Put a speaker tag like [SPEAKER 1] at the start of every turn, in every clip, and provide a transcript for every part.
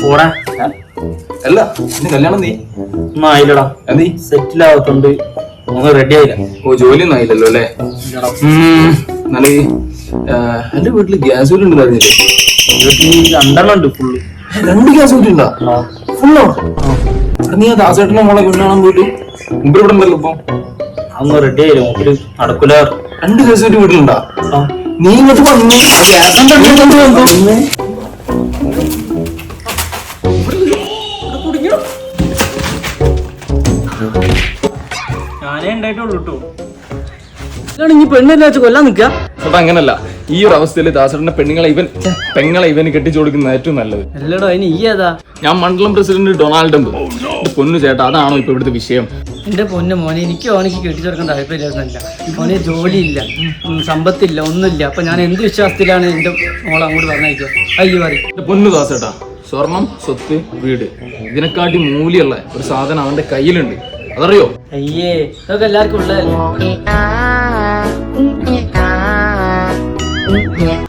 [SPEAKER 1] പോടാ.
[SPEAKER 2] അല്ല ഇന്ന് കല്യാണം നീ
[SPEAKER 1] ഒന്നും ആയില്ലടാ.
[SPEAKER 2] നീ
[SPEAKER 1] സെറ്റിൽ ആവത്തോണ്ട് ഒന്നും റെഡി ആയില്ല.
[SPEAKER 2] ഓ ജോലിയൊന്നും ആയില്ലല്ലോ അല്ലേ? എന്നാല് എന്റെ വീട്ടില് ഗ്യാസ് കൂടി ഉണ്ട് അറിഞ്ഞില്ലേ?
[SPEAKER 1] വീട്ടിൽ 2 ഉണ്ട് ഫുള്ള്.
[SPEAKER 2] 2 ഗ്യാസ് കൂടി ഉണ്ടാ? ഫുള്ളോ? നീ ആ ദാസേട്ടനെ മോളെ കൊണ്ടാണാൻ പോയിട്ട് മുമ്പ് ഇവിടെ ഉണ്ടല്ലോ ഇപ്പൊ.
[SPEAKER 1] അതൊന്നും റെഡി ആയില്ല. മുമ്പിൽ നടക്കൂല.
[SPEAKER 2] 2 ഗ്യാസ് കൂടി വീട്ടിലുണ്ടാ? നീ ഇങ്ങോട്ട് വന്നു
[SPEAKER 1] ഞാനേ ഉണ്ടായിട്ടുള്ളൂ കേട്ടോ. ഇനി പെണ്ണെല്ലാം വെച്ച് കൊല്ലാൻ നിൽക്കുക.
[SPEAKER 2] ചേട്ടാ അങ്ങനല്ല, ഈ ഒരു അവസ്ഥയിൽ ദാസേട്ടന്റെ പെങ്ങളെ ഇവന് കെട്ടിച്ചു കൊടുക്കുന്നത് ഏറ്റവും നല്ലത്.
[SPEAKER 1] അല്ലടോ അതിന് ഈ ഏതാ?
[SPEAKER 2] ഞാൻ മണ്ഡലം പ്രസിഡന്റ് ഡൊണാൾഡ് ട്രംപ്. പൊന്നു ചേട്ടാ, അതാണോ ഇപ്പൊ ഇവിടുത്തെ വിഷയം?
[SPEAKER 1] എന്റെ പൊന്നു മോനെ, എനിക്ക് ഓനക്ക് കെട്ടിച്ചെടുക്കാൻ താല്പര്യമില്ല. ഓന് ജോലിയില്ല, സമ്പത്തില്ല, ഒന്നുമില്ല. അപ്പൊ ഞാൻ എന്ത് വിശ്വാസത്തിലാണ് എന്റെ മോളെ അങ്ങോട്ട് പറഞ്ഞയക്കുക? അയ്യോ പറയും.
[SPEAKER 2] പൊന്നു ദാസേട്ടാ, സ്വർണം, സ്വത്ത്, വീട് ഇതിനെക്കാട്ടി മൂല്യമുള്ള ഒരു സാധനം അവന്റെ കയ്യിലുണ്ട്. അതറിയോ?
[SPEAKER 1] അയ്യേ, ഇതൊക്കെ എല്ലാവർക്കും ഉള്ളതല്ലേ.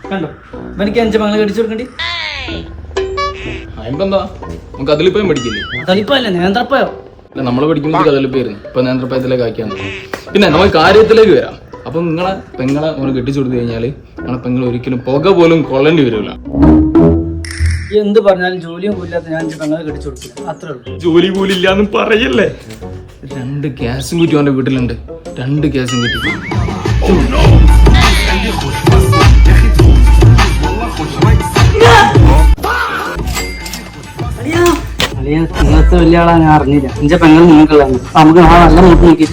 [SPEAKER 1] കണ്ടോ, എനിക്ക് 5 മകളെ കെട്ടിച്ചു കൊടുക്കണ്ടി.
[SPEAKER 2] എന്താ നമുക്ക് അതിലിപ്പയും പഠിക്കില്ലേ?
[SPEAKER 1] തളിപ്പല്ലേ, നേന്ത്രപ്പയോ?
[SPEAKER 2] അല്ല, നമ്മള് പഠിക്കുന്നത് കതിലിപ്പായിരുന്നു. ഇപ്പൊ നേന്ത്രപ്പയത്തിലേക്ക് ആക്കിയാന്ന്. പിന്നെ നമുക്ക് കാര്യത്തിലേക്ക് വരാം. അപ്പൊ നിങ്ങളെ പെങ്ങളെ നമ്മൾ കെട്ടിച്ചു കൊടുത്തു കഴിഞ്ഞാല് നിങ്ങളെ പെങ്ങൾ ഒരിക്കലും പുക പോലും കൊള്ളേണ്ടി വരില്ല.
[SPEAKER 1] എന്ത് പറഞ്ഞാലും ജോലിയും കൂലില്ലാത്ത ഞാൻ പെങ്ങളെ കെട്ടിച്ചു കൊടുക്കില്ല, അത്രേ ഉള്ളൂ.
[SPEAKER 2] ജോലി കൂലില്ലാന്ന് പറയല്ലേ? 2 ഗ്യാസും കുറ്റി അവന്റെ വീട്ടിലുണ്ട്. 2 ഗ്യാസും കുറ്റി.
[SPEAKER 1] നിങ്ങൾക്ക് വലിയ ആളാ, ഞാൻ അറിഞ്ഞില്ല. എന്റെ പെങ്ങൾ നിങ്ങൾക്കുള്ള നമുക്ക് നാളെ നല്ല നോക്കി നോക്കി